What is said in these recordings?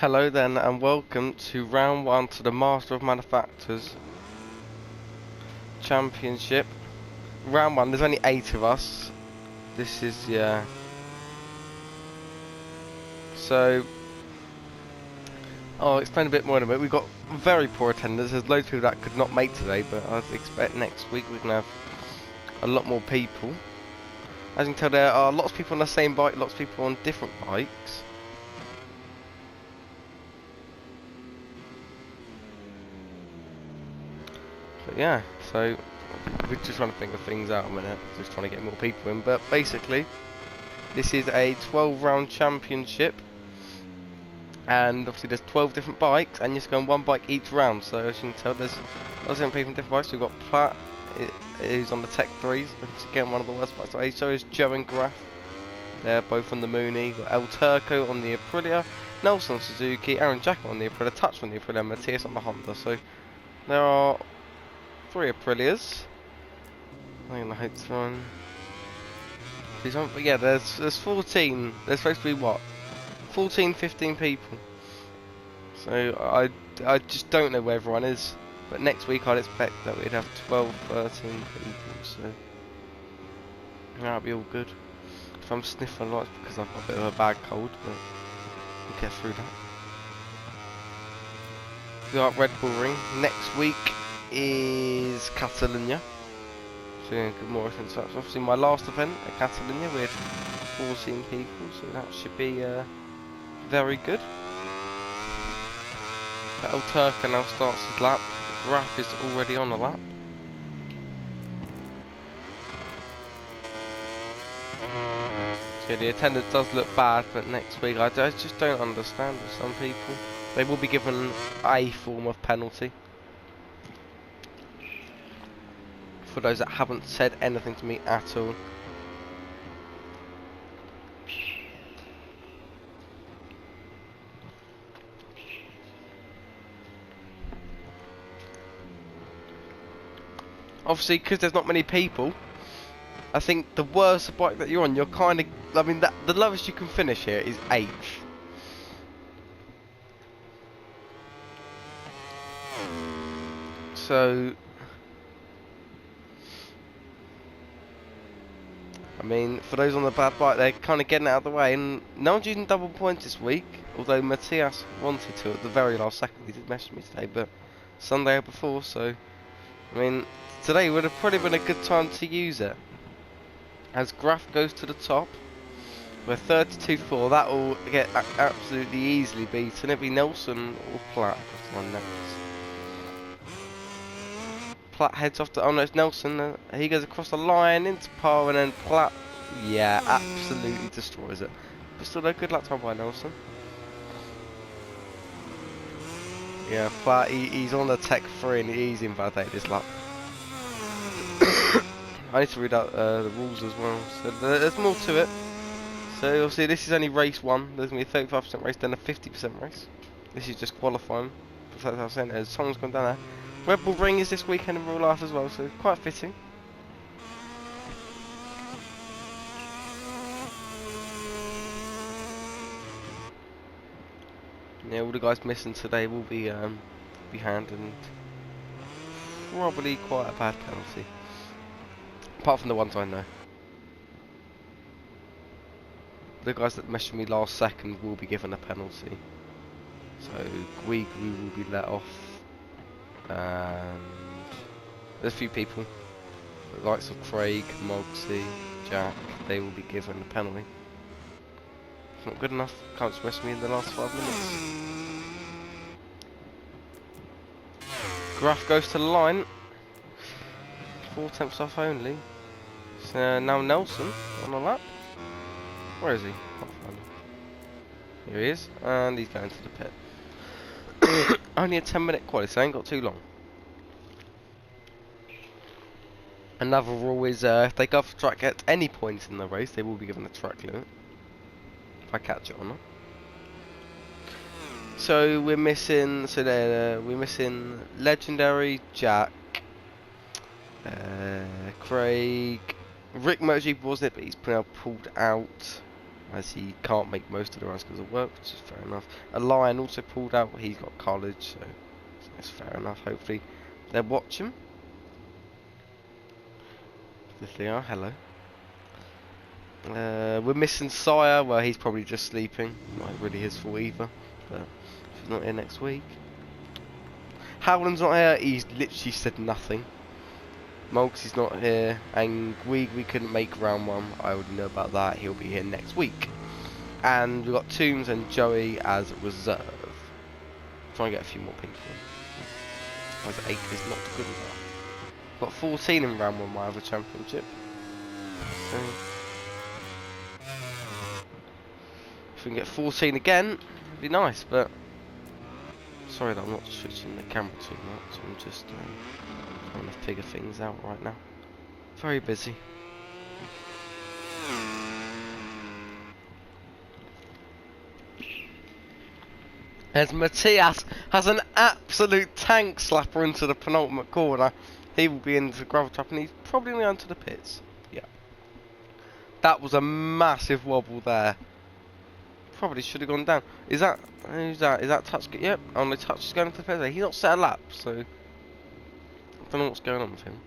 Hello then, and welcome to round one to the Master of Manufacturers Championship. Round one, there's only 8 of us. This is, yeah. So, I'll explain a bit more in a minute. We've got very poor attendance. There's loads of people that could not make today, but I expect next week we're going to have a lot more people. As you can tell, there are lots of people on the same bike, lots of people on different bikes. But yeah, so we're just trying to think of things out a minute, just trying to get more people in. But basically, this is a 12 round championship, and obviously there's 12 different bikes, and you just go on one bike each round. So as you can tell, there's lots of different people on different bikes. We've got Platt, who's on the Tech 3s, which is again one of the worst bikes. So is Joe and Graf, they're both on the Mooney. Got El Turco on the Aprilia, Nelson on Suzuki, Aaron Jack on the Aprilia, Touch on the Aprilia, and Matthias on the Honda. So there are 3 Aprilias. I'm gonna hope to run. But yeah, there's 14. There's supposed to be what? 14, 15 people. So I just don't know where everyone is. But next week I'd expect that we'd have 12, 13 people. So that'll be all good. If I'm sniffing a lot, it's because I've got a bit of a bad cold, but we'll get through that. We got Red Bull Ring. Next week is Catalonia. So yeah, good more events. That's obviously my last event at Catalonia. We had 14 people, so that should be very good. El Turco now starts his lap. Graf is already on the lap. So the attendance does look bad, but next week I just don't understand with some people. They will be given a form of penalty. For those that haven't said anything to me at all. Obviously, because there's not many people, I think the worse the bike that you're on, you're kind of... I mean, the lowest you can finish here is 8th. So... I mean, for those on the bad bike, they're kind of getting it out of the way, and no one's using double points this week, although Matthias wanted to at the very last second. He did message me today, but Sunday before, so I mean, today would have probably been a good time to use it. As Graf goes to the top, we're 32-4, that will get absolutely easily beaten. It'll be Nelson or Platt. Platt heads off to, oh no, it's Nelson, he goes across the line into par, and then Platt, yeah, absolutely destroys it. But still a good lap time by Nelson. Yeah, Platt, he's on the Tech 3 and he's invalidated this lap. I need to read out the rules as well, so there's more to it. So you'll see this is only race 1, there's going to be a 35% race, then a 50% race. This is just qualifying, that's what I was saying, there's someone's gone down there. Red Bull Ring is this weekend in real life as well, so quite fitting. Yeah, all the guys missing today will be handed, and probably quite a bad penalty. Apart from the ones I know. The guys that messaged me last second will be given a penalty. So Guigui will be let off. And there's a few people, the likes of Craig, Mogsy, Jack, they will be given a penalty. It's not good enough, can't just mess me in the last 5 minutes. Graf goes to the line, 4 tenths off only. So now Nelson on the lap. Where is he? Can't find him. Here he is, and he's going to the pit. Only a 10-minute quali, so I ain't got too long. Another rule is if they go off the track at any point in the race, they will be given a track limit. If I catch it or not. So we're missing. We're missing Legendary, Jack, Craig, Rick Motogp wasn't it, but he's now pulled out. as he can't make most of the runs because of work, which is fair enough. A Lion also pulled out, he's got college, so that's fair enough. Hopefully they'll watch him. If they are, hello. We're missing Sire, well he's probably just sleeping, not really his fault either, but he's not here next week. Howland's not here, he's literally said nothing. Mulksy's not here, and we couldn't make round 1. I already know about that. He'll be here next week. And we've got Tombs and Joey as reserve. Trying to get a few more people in. Whereas 8 is not good enough. Got 14 in round 1 my other championship. So if we can get 14 again, it'd be nice, but sorry that I'm not switching the camera too much. I'm just trying to figure things out right now. Very busy. As Matthias has an absolute tank slapper into the penultimate corner, he will be into the gravel trap and he's probably going to the pits. Yeah. That was a massive wobble there. Probably should have gone down. Is that, who's that? Is that Touch? Yep, only Touch is going to the pits. He's not set a lap, so I don't know what's going on with him.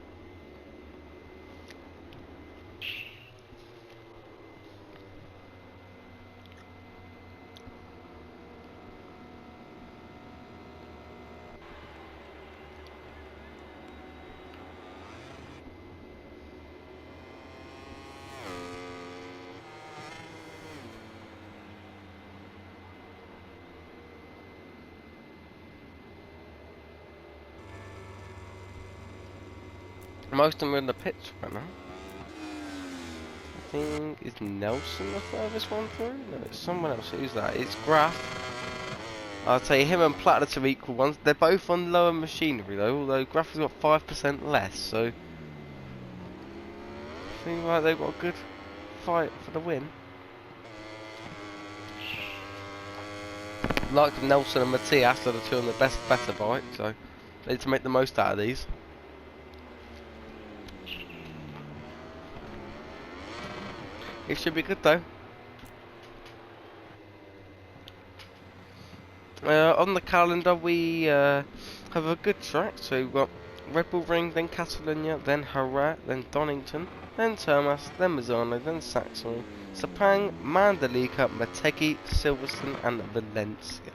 Most of them are in the pits right now. I think, is Nelson the furthest one through? No, it's someone else. Who's that? It's Graf. I'd say him and Platinus are equal ones. They're both on lower machinery though, although Graf has got 5% less, so I think like they've got a good fight for the win. Like Nelson and Matthias are the two on the better bike, so they need to make the most out of these. It should be good though. On the calendar we have a good track, so we've got Red Bull Ring, then Catalunya, then Harat, then Donington, then Termas, then Mazzano, then Saxony, Sepang, Mandalika, Motegi, Silverstone and Valencia.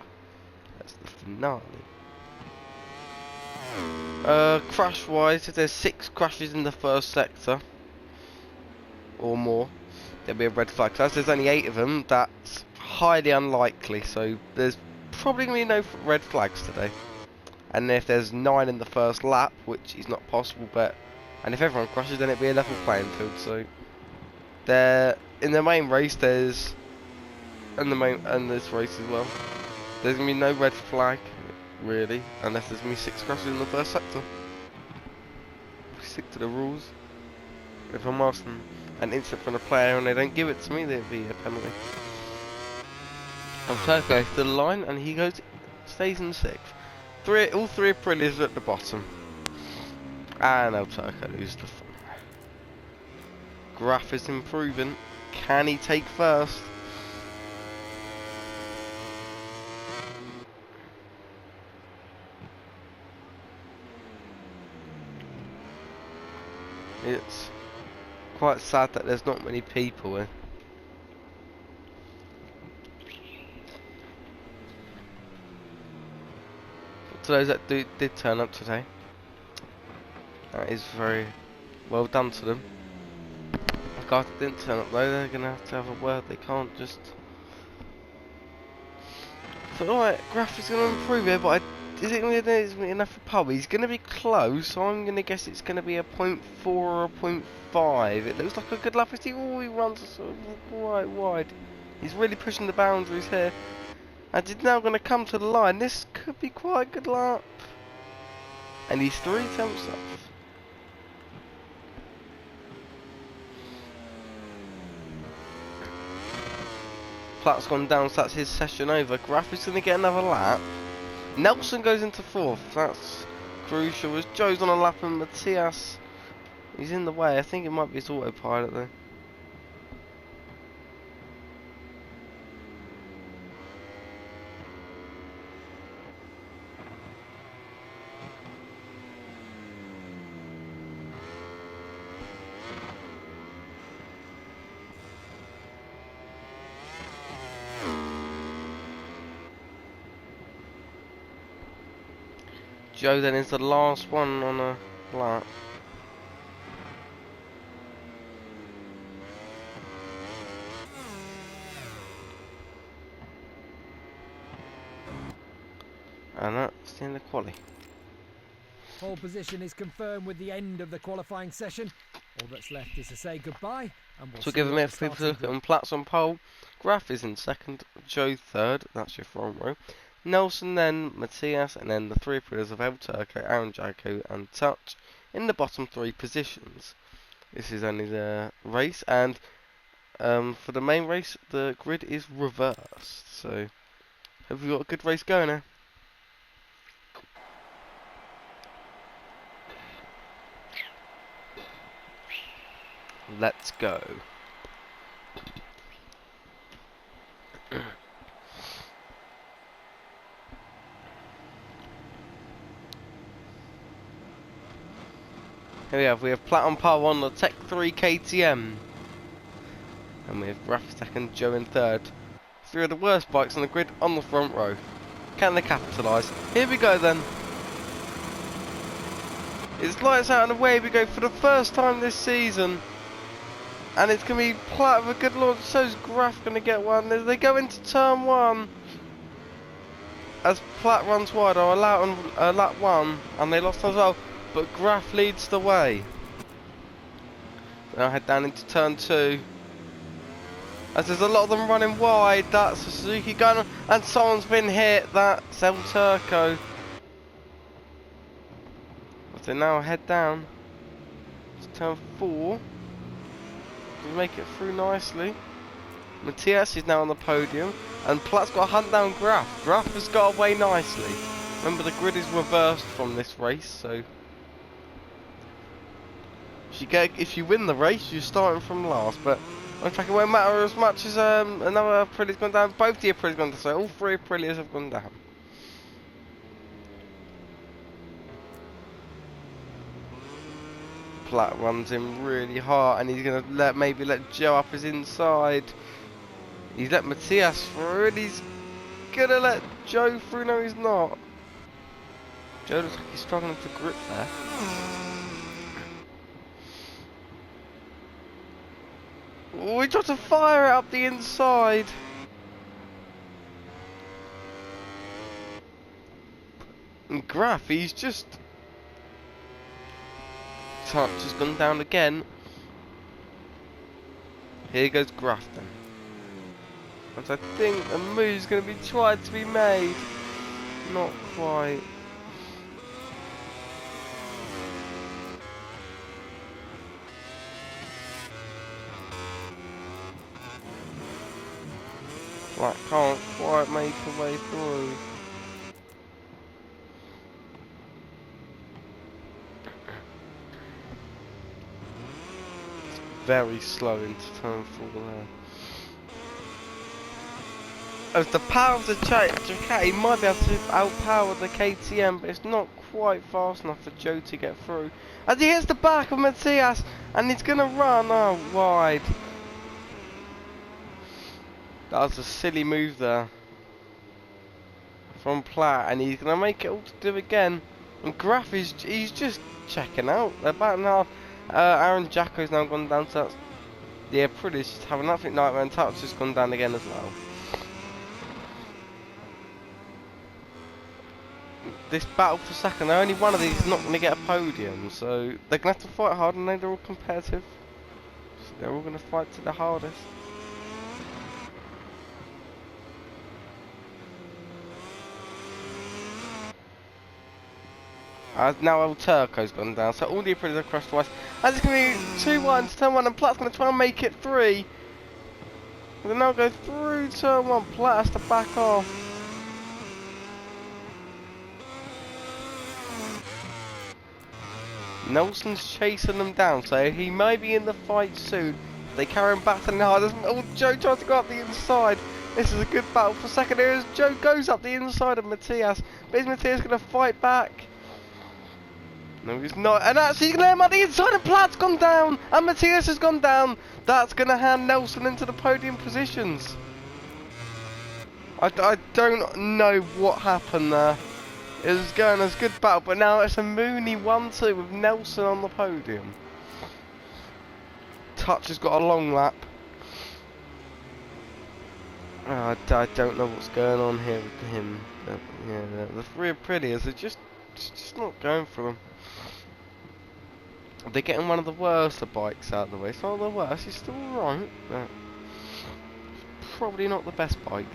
That's the finale. Crash wise, if there's 6 crashes in the first sector or more, there'll be a red flag. So as there's only 8 of them, that's highly unlikely. So there's probably going to be no red flags today. And if there's 9 in the first lap, which is not possible, but and if everyone crashes, then it'll be a level playing field. So there, in the main race, there's and this race as well, there's going to be no red flag really, unless there's going to be 6 crashes in the first sector. Stick to the rules. If I'm asking an instant from a player and they don't give it to me, there'll be a penalty. Turco goes to the line and he stays in 6th. All 3 Aprilias at the bottom. And El Turco loses the front. Graf is improving. Can he take first? It's quite sad that there's not many people here. To those that did turn up today, that is very well done to them. The guys that didn't turn up though, they're going to have a word. They can't just... So alright, Graf is going to improve here, but is it going to be enough for Pub? He's going to be close, so I'm going to guess it's going to be a 0.4 or a 0.5. It looks like a good lap. Oh, he runs sort of quite wide. He's really pushing the boundaries here. And he's now going to come to the line. This could be quite a good lap. And he's 3 tenths off. Platt's gone down, so that's his session over. Graf is going to get another lap. Nelson goes into 4th. That's crucial. As Joe's on a lap and Matthias, he's in the way. I think it might be his autopilot though. Joe then is the last one on a lap. And that's the end of quali. Pole position is confirmed with the end of the qualifying session. All that's left is to say goodbye, and we'll So see give you them at a the people to starting look at grid. on Platts on pole. Graf is in second, Joe third, that's your front row. Nelson then, Matthias, and then the three pillars of El Turco, Aaron Jacko and Touch in the bottom three positions. This is only the race, and for the main race the grid is reversed. So have we got a good race going now? Let's go. Here we have Platt on par 1, the Tech 3 KTM. And we have Graf second, Joe in third. Three of the worst bikes on the grid on the front row. Can they capitalise? Here we go then. It's lights out and away we go for the first time this season. And it's going to be Platt with a good launch. So's Graf going to get one. As they go into turn 1. As Platt runs wide, or allowed on lap 1. And they lost as well. But Graf leads the way. Now head down into turn 2. As there's a lot of them running wide, that's a Suzuki gunner, and someone's been hit, that's El Turco. As they now head down to turn 4. We make it through nicely. Matthias is now on the podium, and Platt's got a hunt down Graf. Graf has got away nicely. Remember, the grid is reversed from this race, so if you win the race, you're starting from last, but on track it won't matter as much as another Aprilia's gone down. Both the Aprilia's gone down, so all three Aprilias have gone down. Platt runs in really hard, and he's going to maybe let Joe up his inside. He's let Matthias through, and he's going to let Joe through. No, he's not. Joe looks like he's struggling to grip there. We tried to fire it up the inside. And Graf, he's just... Touch has gone down again. Here goes Graf then. And I think a move's going to be tried to be made. Not quite. Like, can't quite make a way through. It's very slow into turn 4 there. As the power of the Ducati might be able to outpower the KTM, but it's not quite fast enough for Joe to get through. As he hits the back of Matthias, and he's going to run wide. That was a silly move there from Platt, and he's going to make it all to do again. And Graf he's just checking out. They're back now. Aaron Jacko's now gone down to the Aprilia, just having an absolute nightmare, and Touch has gone down again as well. This battle for second, only one of these is not going to get a podium, so they're going to have to fight hard, and they're all competitive. So they're all going to fight to the hardest. Now El Turco's gone down, so all the Aprilias have crashed twice. And it's going to be 2-1 to turn 1, and Platt's going to try and make it 3. They now go through turn 1, Platt has to back off. Nelson's chasing them down, so he may be in the fight soon. They carry him back to the hard. Oh, Joe tries to go up the inside. This is a good battle for second here as Joe goes up the inside of Matthias. But is Matthias going to fight back? No, he's not. And actually, he's going to let him up the inside, and Platt's gone down. And Matthias has gone down. That's going to hand Nelson into the podium positions. I don't know what happened there. It was going as good battle, but now it's a Mooney 1-2 with Nelson on the podium. Touch has got a long lap. I don't know what's going on here with him. Yeah, the rear prettiers are just not going for him. They're getting one of the worst of bikes out of the way. It's not the worst, it's still alright, but probably not the best bike.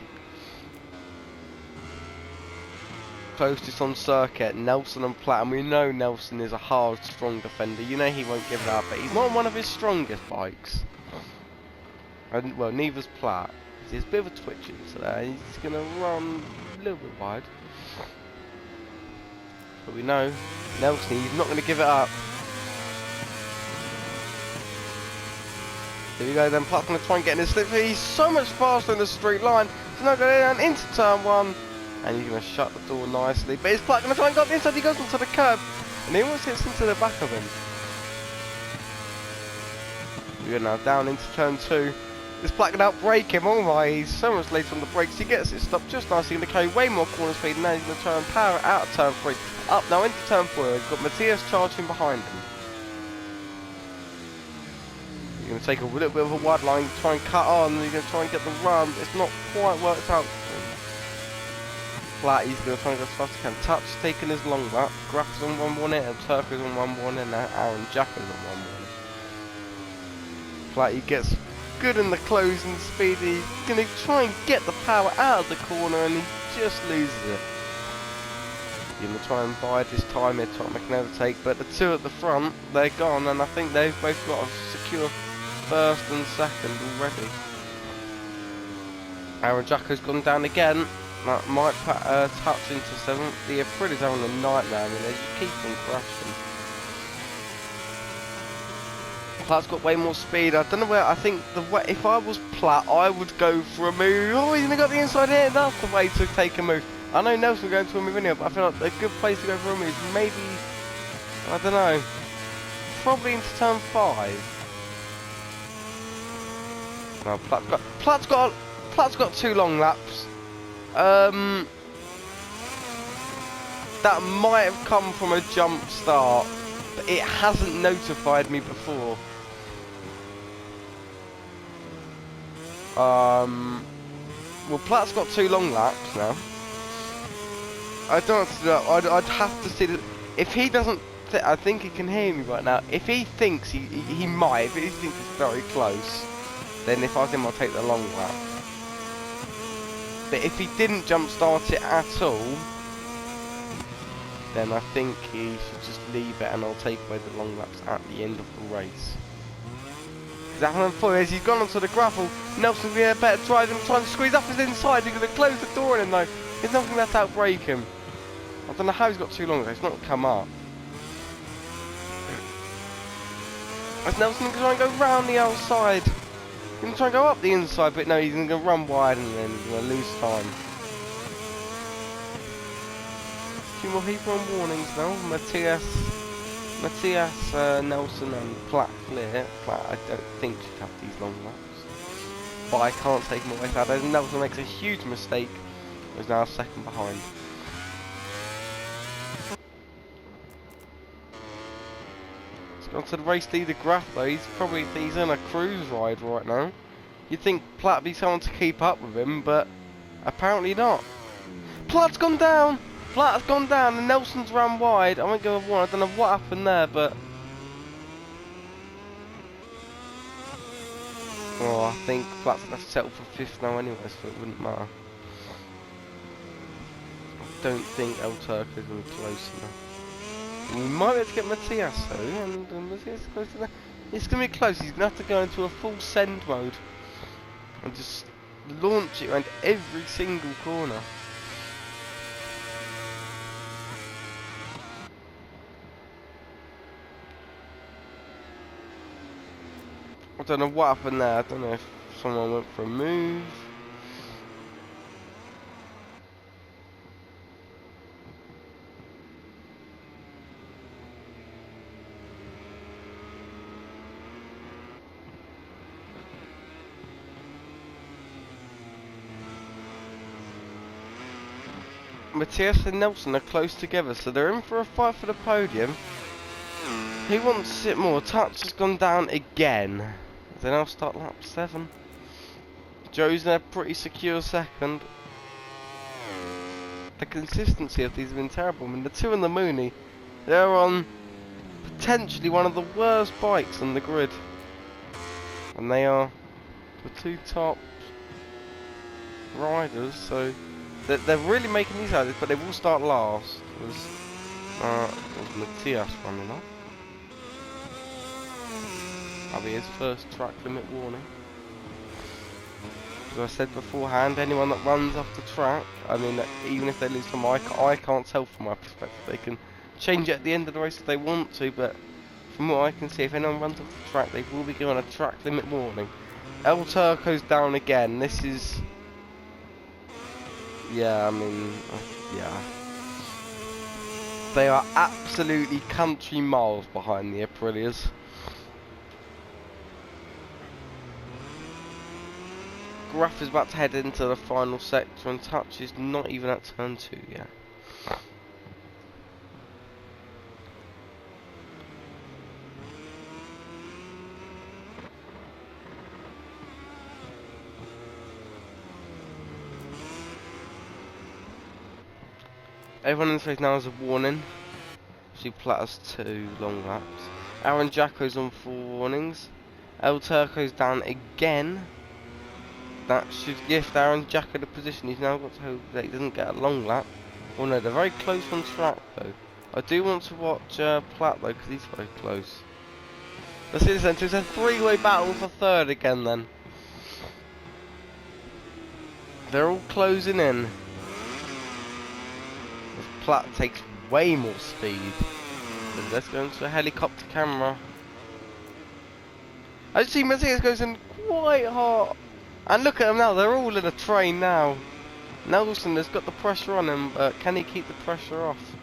Closest on circuit, Nelson and Platt, and we know Nelson is a hard, strong defender. You know he won't give it up, but he's not on one of his strongest bikes. And, well, neither's Platt. He's a bit of a twitching today. He's going to run a little bit wide. But we know Nelson, he's not going to give it up. Here we go then, Platt's going to try and get in his slip. He's so much faster in the straight line. He's now going into turn 1. And he's going to shut the door nicely. But is Platt going to try and go up the inside? He goes onto the curb. And he almost hits into the back of him. We're now down into turn 2. Is Platt going to outbrake him? Oh my, he's so much later on the brakes. He gets it stopped just nicely. He's going to carry way more corner speed. And now he's going to try and power it out of turn 3. Up now into turn 4. He's got Matthias charging behind him. He's going to take a little bit of a wide line, try and cut on. He's going to try and get the run. It's not quite worked out for him. Platt, he's going to try and go as fast as he can. Touch taking his long lap. Graff is on 1-1 and Turk is on 1-1 and now Aaron Jack is on 1-1. Platt, he gets good in the closing speed. He's going to try and get the power out of the corner and he just loses it. He's going to try and bide his time here, try and make an overtake, but the two at the front, they're gone and I think they've both got a secure first and second already. Aaron Jacko's gone down again. That might touch into 7th. The Aprili's having a nightmare. I mean, they just keep on crashing. Platt's got way more speed. I don't know where. I think if I was Platt, I would go for a move. Oh, he's gonna got the inside here. That's the way to take a move. I know Nelson going to a move anyway, but I feel like a good place to go for a move. Maybe, I don't know. Probably into turn 5. No, Platt's got 2 long laps. That might have come from a jump start, but it hasn't notified me before. Well, Platt's got 2 long laps now. I don't know. I'd have to see that. If he doesn't, I think he can hear me right now. If he thinks he might, if he thinks it's very close, then if I was him, I'll take the long lap. But if he didn't jump start it at all, then I think he should just leave it and I'll take away the long laps at the end of the race. Because happened before is he's gone onto the gravel. Nelson's going to better drive him, trying to squeeze up his inside. He's going to close the door on him though. He's not going to have to outbrake him. I don't know how he's got too long, it's not come up. As Nelson going to try and go round the outside. He's going to try and go up the inside, but no, he's going to run wide and then he's going to lose time. A few more people on warnings now. Matthias, Nelson and Platt clear. Platt, I don't think should have these long laps. But I can't take him away from that. Nelson makes a huge mistake. He's now 2nd behind. On to the race leader Graff though, he's in a cruise ride right now. You'd think Platt would be someone to keep up with him, but apparently not. Platt's gone down! Platt's gone down and Nelson's ran wide. I won't go with 1, I don't know what happened there, but... Oh, I think Platt's going to have to settle for 5th now anyway, so it wouldn't matter. I don't think El Turco is going to be close enough. We might be able to get Matthias though, and Matthias is close to that. It's going to be close, he's going to have to go into a full send mode and just launch it around every single corner. I don't know what happened there, I don't know if someone went for a move. Matthias and Nelson are close together, so they're in for a fight for the podium. Who wants it more? Touch has gone down again. They now start lap 7. Joe's in a pretty secure second. The consistency of these have been terrible. I mean, the two and the Mooney, they're on potentially one of the worst bikes on the grid. And they are the two top riders, so they're really making these out, but they will start last. Was Matthias running off? That'll be his first track limit warning. As I said beforehand, anyone that runs off the track, I mean, even if they lose from I can't tell from my perspective. They can change it at the end of the race if they want to, but from what I can see, if anyone runs off the track, they will be given a track limit warning. El Turco's down again. This is... yeah, I mean... yeah. They are absolutely country miles behind the Aprilias. Graf is about to head into the final sector, and Touch is not even at turn 2 yet. Everyone in this race now has a warning. She platters 2 long laps. Aaron Jacko's on 4 warnings. El Turco's down again. That should gift Aaron Jacko the position. He's now got to hope that he doesn't get a long lap. Oh no, they're very close on track though. I do want to watch Platt though, because he's very close. Let's see this then. So it's a 3-way battle for third again then. They're all closing in. Platt takes way more speed. So let's go into a helicopter camera. I see Matthias goes in quite hard. And look at them now, they're all in a train now. Nelson has got the pressure on him, but can he keep the pressure off?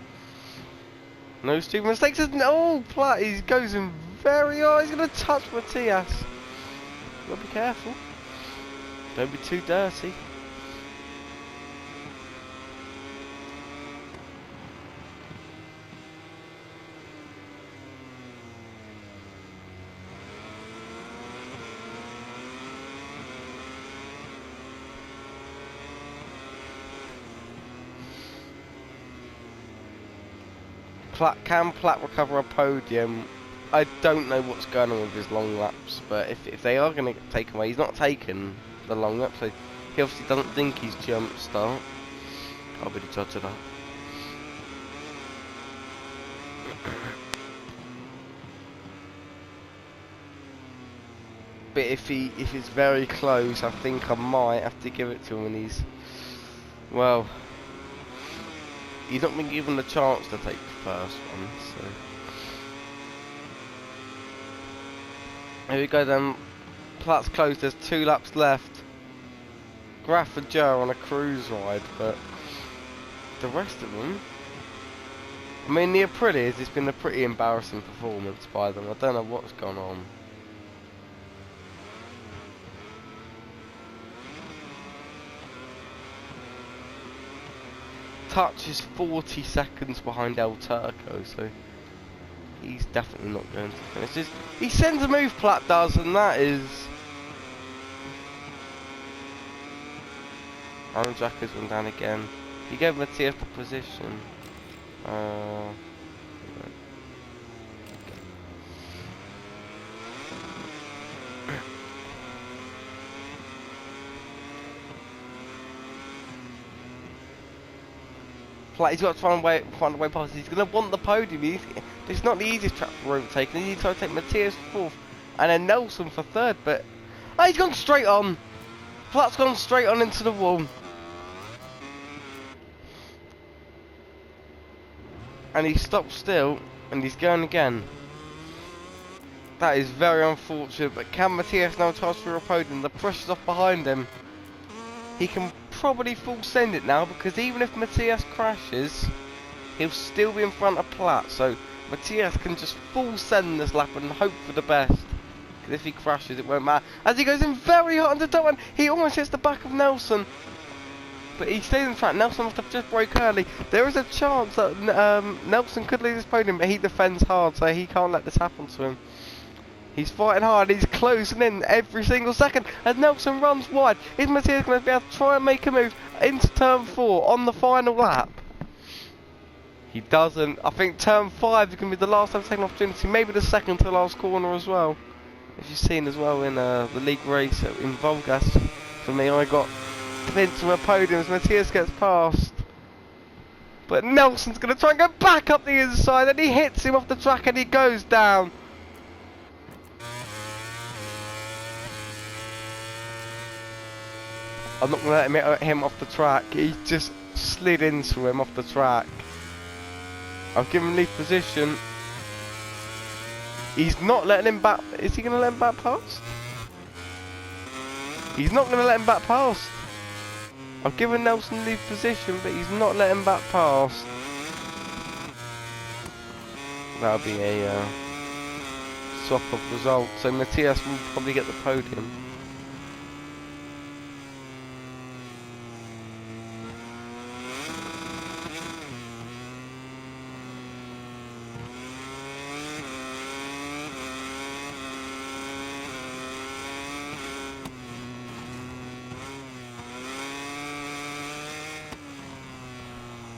No stupid mistakes. Oh, Platt, he goes in very hard. He's going to touch Matthias. You've got to be careful. Don't be too dirty. Can Platt recover a podium? I don't know what's going on with his long laps, but if they are going to get taken away, he's not taken the long lap, so he obviously doesn't think he's jump start. I'll be the judge of that. But if it's very close, I think I might have to give it to him, and he's, well, he's not been given the chance to take the first one, so. Here we go then. Platt's close, there's 2 laps left. Graf and Joe on a cruise ride, but the rest of them, I mean, the Aprilias, it's been a pretty embarrassing performance by them. I don't know what's gone on. Touch is 40 seconds behind El Turco, so he's definitely not going to finish. He sends a move, Platt does, and that is... Aaron Jacko's gone down again. He gave Matthias the position. He's got to find a way past. He's going to want the podium. It's not the easiest track for overtaking. He's trying to take Matthias 4th and then Nelson for 3rd. But oh, he's gone straight on. Platt's gone straight on into the wall. And he stopped still and he's going again. That is very unfortunate. But can Matthias now charge for a podium? The pressure's off behind him. He can probably full send it now, because even if Matthias crashes, he'll still be in front of Platt. So Matthias can just full send this lap and hope for the best. Because if he crashes, it won't matter. As he goes in very hot on the top one, he almost hits the back of Nelson. but he stays on track. Nelson must have just broke early. There is a chance that Nelson could lose his podium, but he defends hard, so he can't let this happen to him. He's fighting hard, he's closing in every single second, as Nelson runs wide. Is Matthias going to be able to try and make a move into turn 4 on the final lap? He doesn't. I think turn 5 is going to be the last time taking opportunity, maybe the second to last corner as well. If you've seen as well in the league race in Volgas, for me, I got into my podiums. Matthias gets past, but Nelson's going to try and go back up the inside, and he hits him off the track and he goes down. I'm not going to let him off the track. He just slid into him off the track. I've given him lead position. He's not letting him back. Is he going to let him back past? He's not going to let him back past. I've given Nelson lead position, but he's not letting him back past. That'll be a swap of result. So Matthias will probably get the podium.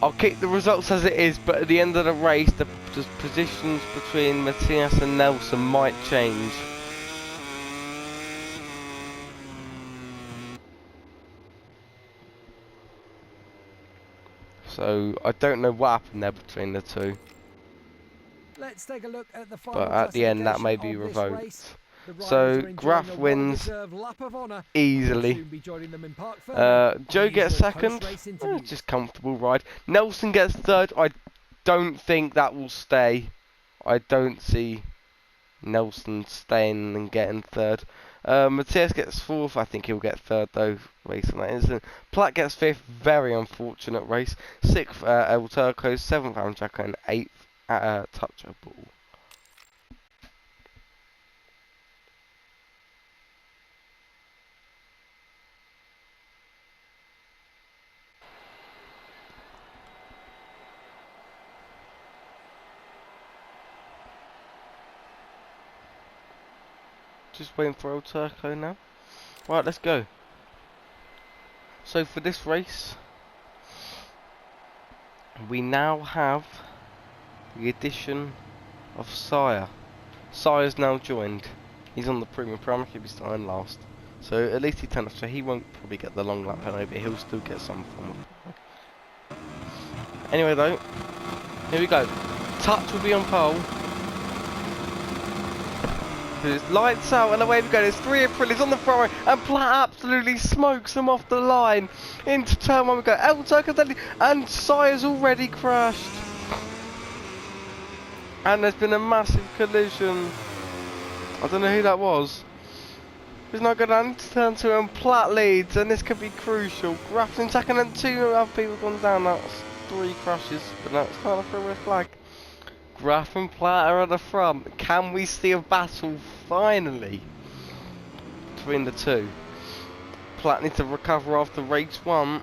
I'll keep the results as it is, but at the end of the race, the positions between Matthias and Nelson might change. So I don't know what happened there between the two. Let's take a look at the final But at the end, that may be revoked. So Graf wins easily. Joe gets second. Just comfortable ride. Nelson gets third. I don't think that will stay. I don't see Nelson staying and getting third. Matthias gets fourth. I think he'll get third though, racing that instant. Platt gets fifth. Very unfortunate race. Sixth, El Turco. Seventh, Aaron Jacko, and eighth, Touchable. Just waiting for El Turco now. Right, let's go. So for this race, we now have the addition of Sire. Sire's now joined. He's on the premium parameter, he'll be starting last. So at least he turned off, so he won't probably get the long lap penalty, but he'll still get some form of. Anyway though, here we go. Touch will be on pole. It's lights out and away we go. There's 3 Aprili's on the front row, and Platt absolutely smokes them off the line. Into turn 1 we go. El Turco and Sire's already crashed. And there's been a massive collision. I don't know who that was. He's not going down into turn 2 and Platt leads, and this could be crucial. Graf's in second and 2 other people gone down. That's 3 crashes, but no, it's not a three-way flag. Graf and Platt are at the front. Can we see a battle finally between the two? Platt needs to recover after race 1.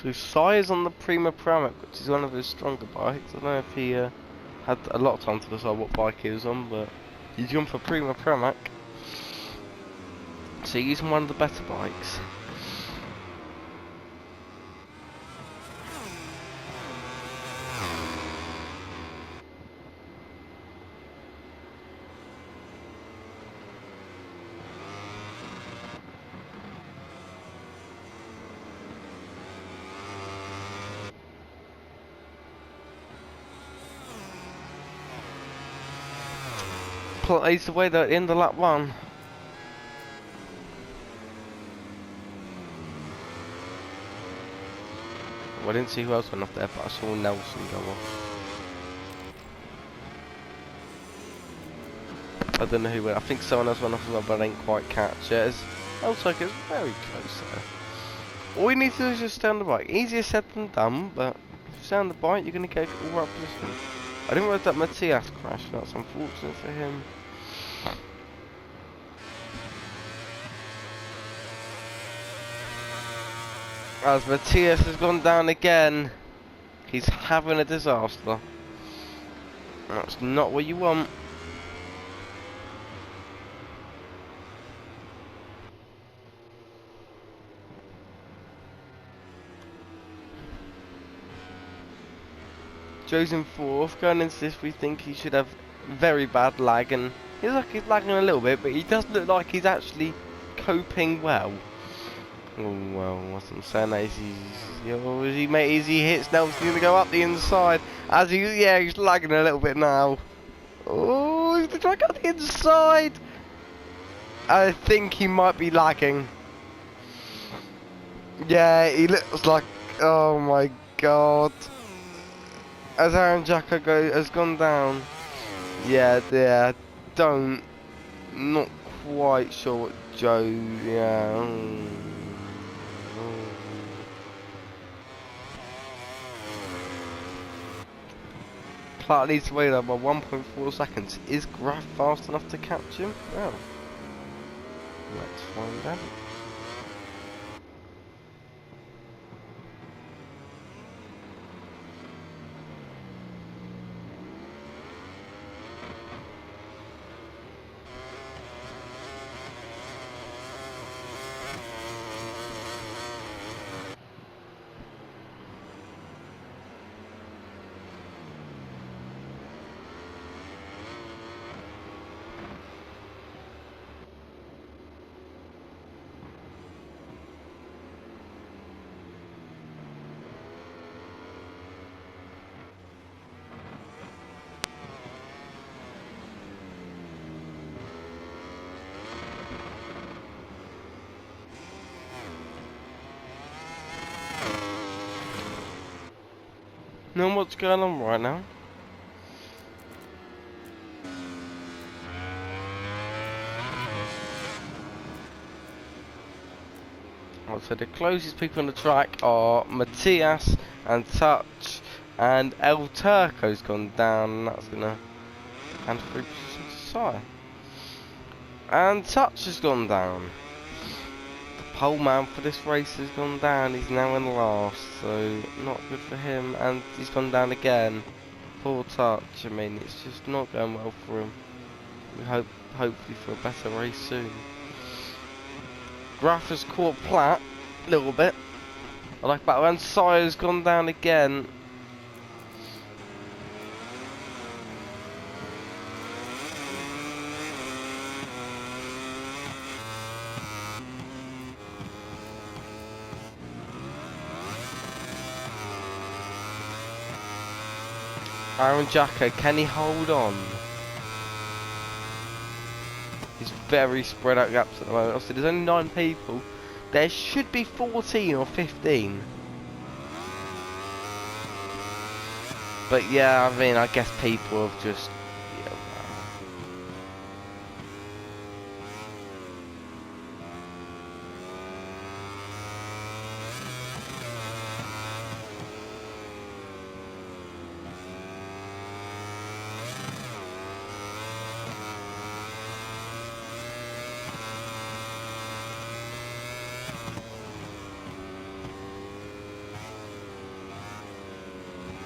So Sire's on the Prima Pramac, which is one of his stronger bikes. I don't know if he had a lot of time to decide what bike he was on, but he's gone for Prima Pramac. So he's using one of the better bikes. Plays the way that in the lap 1. Well, I didn't see who else went off there, but I saw Nelson go off. I don't know who went. I think someone else went off as well, but I didn't quite catch it. Looks like it's very close there. All we need to do is just stay on the bike. Easier said than done, but if you stay on the bike, you're going to get all right position. I didn't realize that Matthias crashed. That's unfortunate for him. As Matthias has gone down again, he's having a disaster. That's not what you want. Joe's in 4th. Going into this, we think he should have very bad lag, and he's lagging a little bit, but he does look like he's actually coping well. Oh well, what I'm saying is he hits Nelson's gonna go up the inside. As he's lagging a little bit now. Oh, he's gonna try to go up the inside. I think he might be lagging. Yeah, he looks like, oh my god. As Aaron Jacka has gone down. Yeah, not quite sure what Joe, Clark needs to wait up by 1.4 seconds. Is Graf fast enough to catch him? Well, let's find out. Know what's going on right now? So the closest people on the track are Matthias and Touch, and El Turco's gone down, and that's gonna hand free position to Sire. And Touch has gone down. The pole man for this race has gone down. He's now in last, so not good for him. And he's gone down again. Poor Touch. I mean, it's just not going well for him. We hopefully for a better race soon. Graf has caught Platt a little bit. I like that. And Sire's gone down again. Aaron Jacka, can he hold on? He's very spread out gaps at the moment. Obviously, there's only 9 people. There should be 14 or 15. But yeah, I mean, I guess people have just...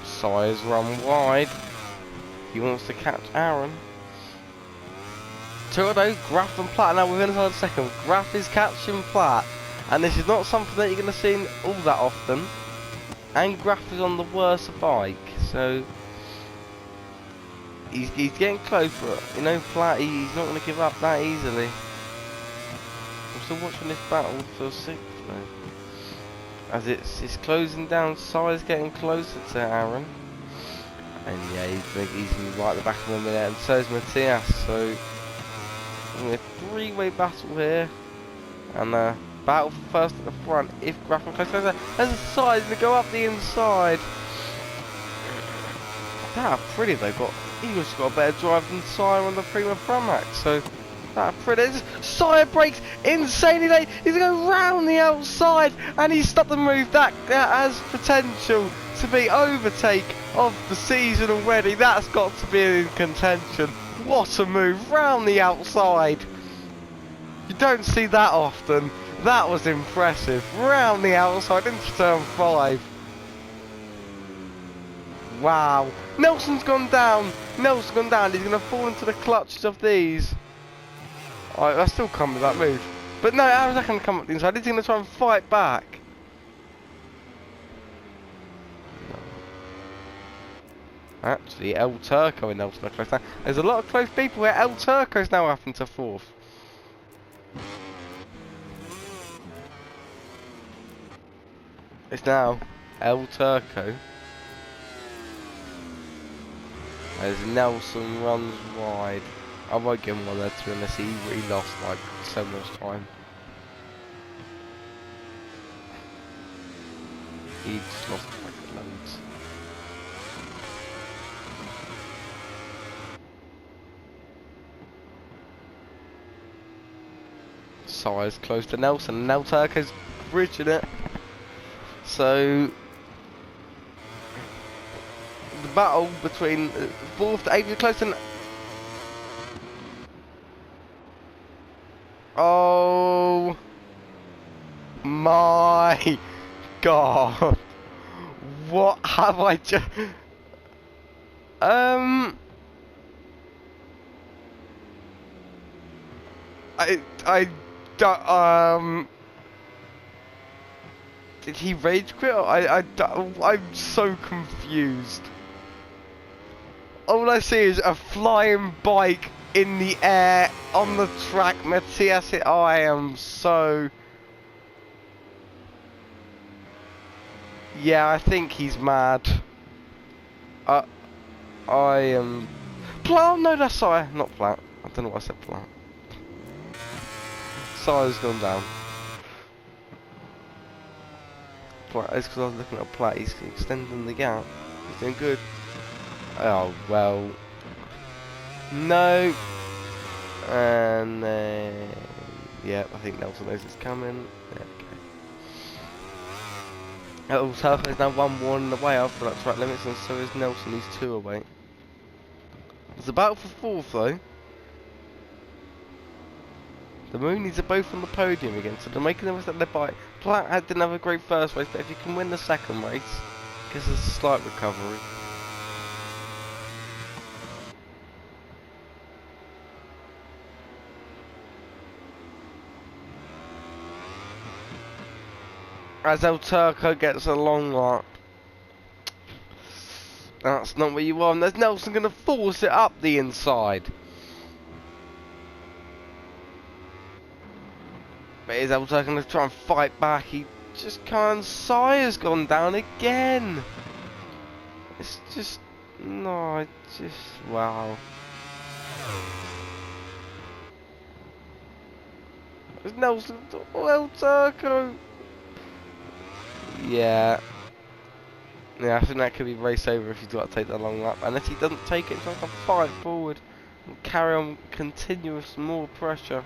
Sire's run wide. He wants to catch Aaron. Toronto, Graf and Platt now within a second. Graf is catching Platt, and this is not something that you're going to see all that often. And Graf is on the worst bike, so he's getting close, but you know Platt, he's not going to give up that easily. I'm still watching this battle for 6th now. As it's closing down, Sire's getting closer to Aaron. And yeah, he's right at the back of him there, and so is Matthias. So, a 3-way battle here. And battle first at the front. If Graf and closer, there's a side to go up the inside. Look how pretty they've got He just got a better drive than Sire on the Prima Pramac, so that pretty. Sire brakes insanely late. He's going to go round the outside, and he's stopped the move. That has potential to be overtake of the season already. That's got to be in contention. What a move round the outside. You don't see that often. That was impressive. Round the outside into turn 5. Wow. Nelson's gone down. Nelson's gone down. He's going to fall into the clutches of these. Alright, I still come with that move. But no, how is that going to come up the inside? He's going to try and fight back. Actually, El Turco and Nelson are close now. There's a lot of close people here. El Turco's now up into 4th. It's now El Turco. As Nelson runs wide. I won't give him one there to unless he really lost like so much time. He just lost like loads. Size close to Nelson. Now Turco's bridging it. So the battle between 4th to 8th is close to. Oh my God! What have I just? I don't. Did he rage quit? I'm so confused. All I see is a flying bike in the air on the track. Matthias, I am so. Yeah, I think he's mad. I am. Plant? No, that's Sire, not Plant. I don't know why I said Plant. Sire's gone down. It's because I was looking at a Plat. He's extending the gap. He's doing good. Oh well. No. And then yeah, I think Nelson knows it's coming. There we go. Oh, Turco is now 1-1 away after that track limits, and so is Nelson. He's 2 away. It's a battle for 4th though. The Moonies are both on the podium again, so they're making the rest of their bike. Platt didn't have a great first race, but if you can win the second race, it gives us a slight recovery. As El Turco gets a long lap. That's not what you want. There's Nelson going to force it up the inside. But is El Turco going to try and fight back? He just can't. Sire's gone down again. It's just. No, it just. Wow. There's Nelson. Oh, El Turco. Yeah. Yeah, I think that could be race over if he's got to take that long lap. Unless he doesn't take it, he's going to fight forward and carry on continuous more pressure.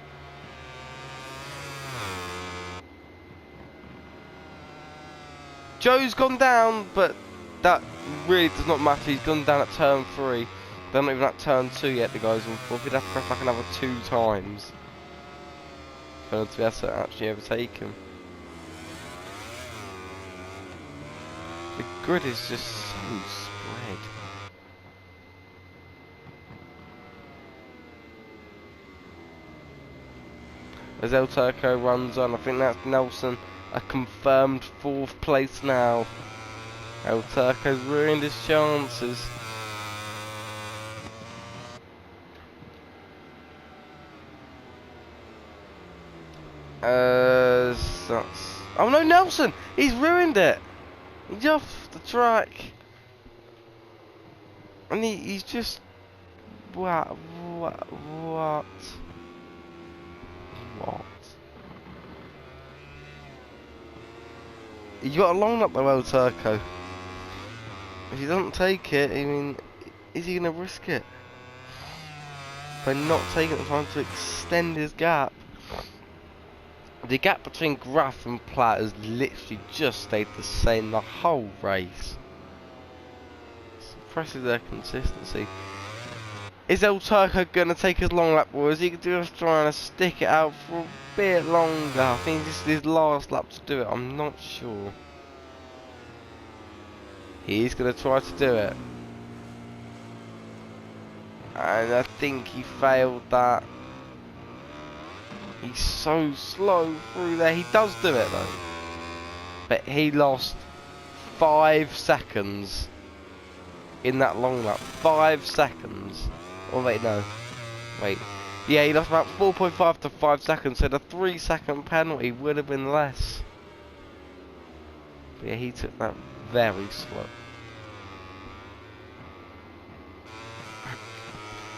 Joe's gone down, but that really does not matter. He's gone down at turn 3. They're not even at turn 2 yet, the guys in 4th. He'd have to press like another 2 times for them to be able to actually overtake him. The grid is just so spread. As El Turco runs on, I think that's Nelson, a confirmed 4th place now. El Turco's ruined his chances. That's... Oh no, Nelson! He's ruined it! He's off the track. And he's just... What? You got a long up though, El Turco. If he doesn't take it, I mean, is he going to risk it? By not taking the time to extend his gap. The gap between Graf and Platt has literally just stayed the same the whole race. It's impressive their consistency. Is El Turco going to take his long lap, or is he just trying to stick it out for a bit longer? I think this is his last lap to do it, I'm not sure. He's going to try to do it. And I think he failed that. He's so slow through there. He does do it though. But he lost 5 seconds in that long lap. 5 seconds. Oh wait, no. Wait. Yeah, he lost about 4.5 to 5 seconds. So the 3-second penalty would have been less. But yeah, he took that very slow.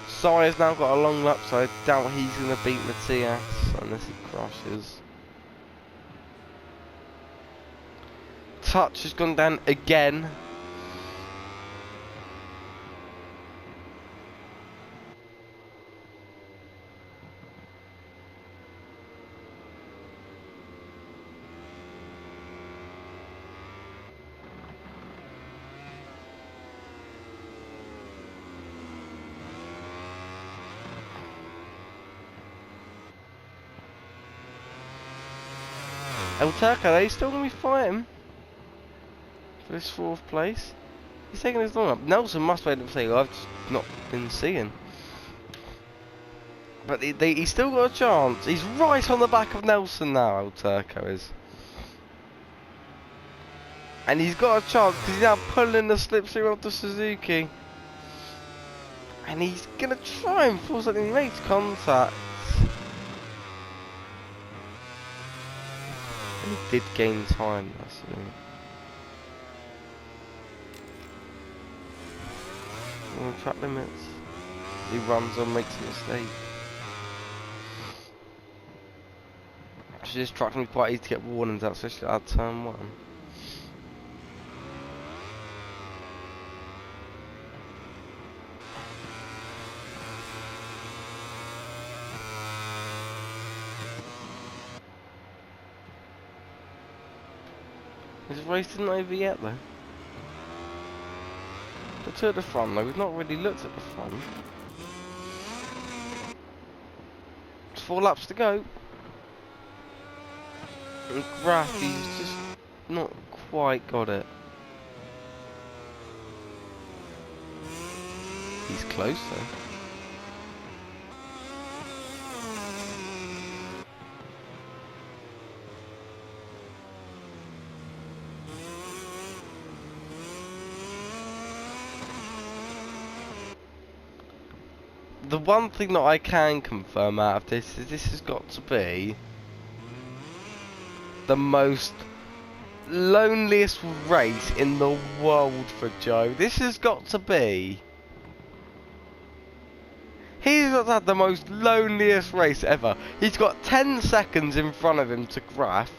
Saya's now got a long lap, so I doubt he's going to beat Matthias unless he crashes. Touch has gone down again. El Turco, are you still going to be fighting for this 4th place? He's taking his long up. Nelson must have been saying, I've just not been seeing. But he's still got a chance. He's right on the back of Nelson now, El Turco is. And he's got a chance because he's now pulling the slipstream of the Suzuki. And he's going to try and force something. He makes contact. And he did gain time, that's it. Track limits. He runs on, makes a mistake. Actually, this track can be quite easy to get warnings out, especially at turn 1. This race isn't over yet though. The Tour de France though, we've not really looked at the front. It's 4 laps to go. And Graf, he's just not quite got it. He's close though. The one thing that I can confirm out of this is this has got to be the most loneliest race in the world for Joe. This has got to be. He's got to have the most loneliest race ever. He's got 10 seconds in front of him to Graf,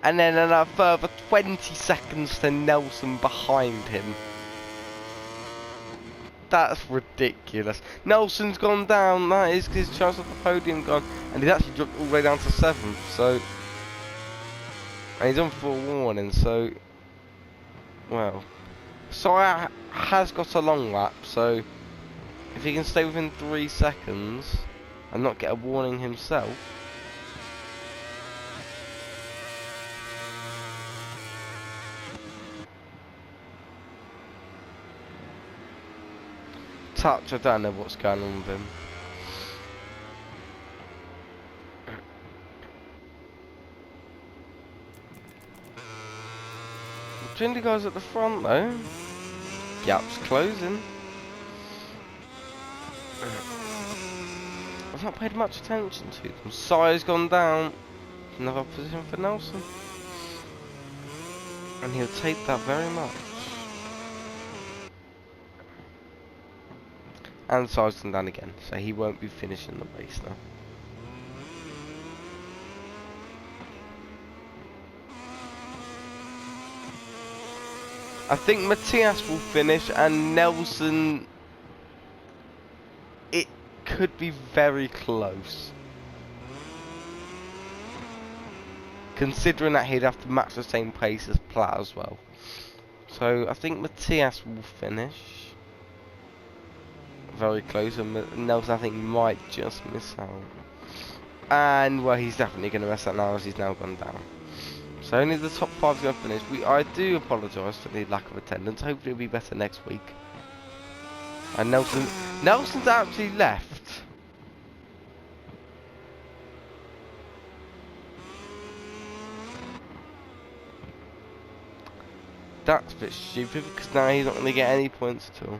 and then a further 20 seconds to Nelson behind him. That's ridiculous. Nelson's gone down. That is his chance of the podium gone. And he's actually dropped all the way down to 7th. So, and he's on for a warning. So, well, Saya has got a long lap. So, if he can stay within 3 seconds and not get a warning himself. Touch, I don't know what's going on with him. Between the guys at the front though, gap's closing. I've not paid much attention to them. Saya's gone down. Another position for Nelson. And he'll take that very much. And Saya's gone down again, so he won't be finishing the race now. I think Matthias will finish and Nelson could be very close. Considering that he'd have to match the same pace as Platt as well. So I think Matthias will finish. Very close, and Nelson I think might just miss out. And well, he's definitely going to mess up now as he's now gone down. So only the top 5 is going to finish. I do apologise for the lack of attendance. Hopefully it'll be better next week. And Nelson's actually left. That's a bit stupid because now he's not going to get any points at all.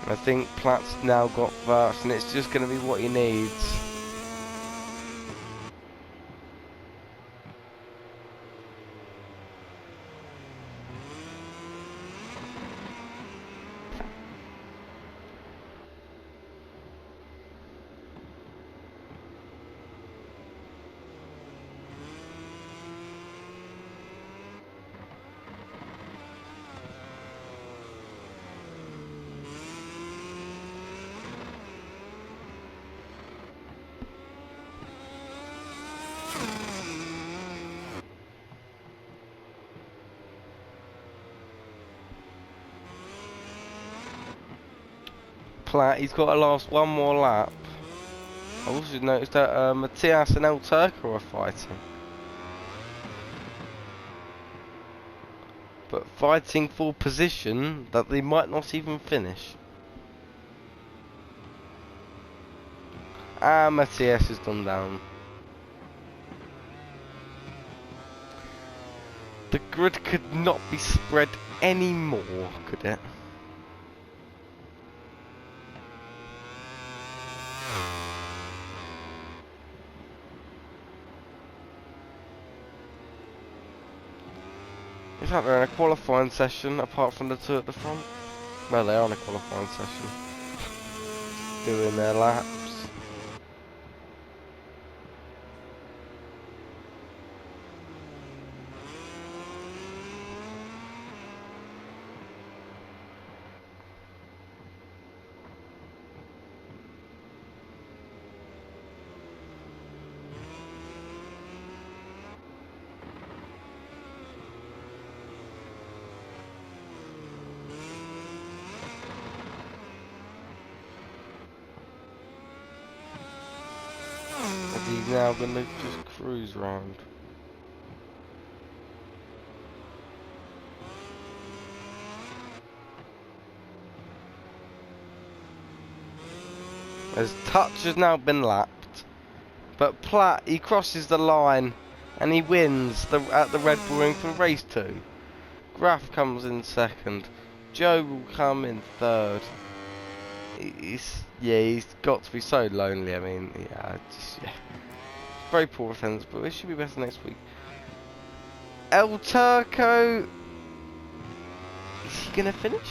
I think Platt's now got first, and it's just going to be what he needs. Platt, he's got to last one more lap. I also noticed that Matthias and El Turco are fighting. But fighting for position that they might not even finish. Ah, Matthias has gone down. The grid could not be spread any more, could it? Is that they're in a qualifying session apart from the two at the front? Well, they are in a qualifying session. Doing their laps. And he's now going to just cruise round. As touch has now been lapped, but Platt, he crosses the line and he wins at the Red Bull Ring for race 2. Graf comes in second. Joe will come in third. He's got to be so lonely. I mean, yeah. Very poor defence, but it should be better next week. El Turco, is he gonna finish?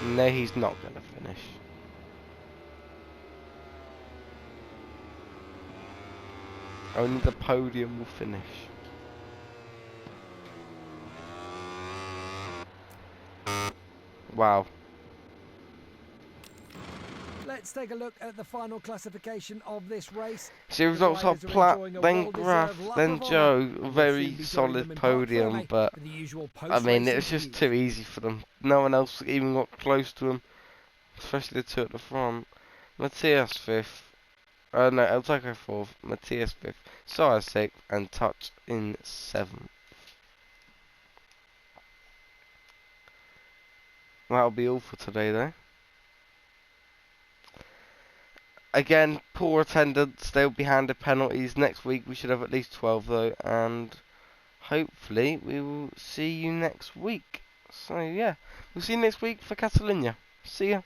No, he's not gonna finish. Only the podium will finish. Wow. Let's take a look at the final classification of this race. So results are Platt, then Graf, then Joe. Very solid podium, but I mean it was just too easy for them. No one else even got close to them, especially the two at the front. Matthias 5th. No, El Taco 4th, Matthias 5th, Sire 6th, and Touch in 7th. That'll be all for today though. again, poor attendance. They'll be handed penalties. Next week we should have at least 12 though, and hopefully we will see you next week. So yeah, we'll see you next week for Catalunya. See ya.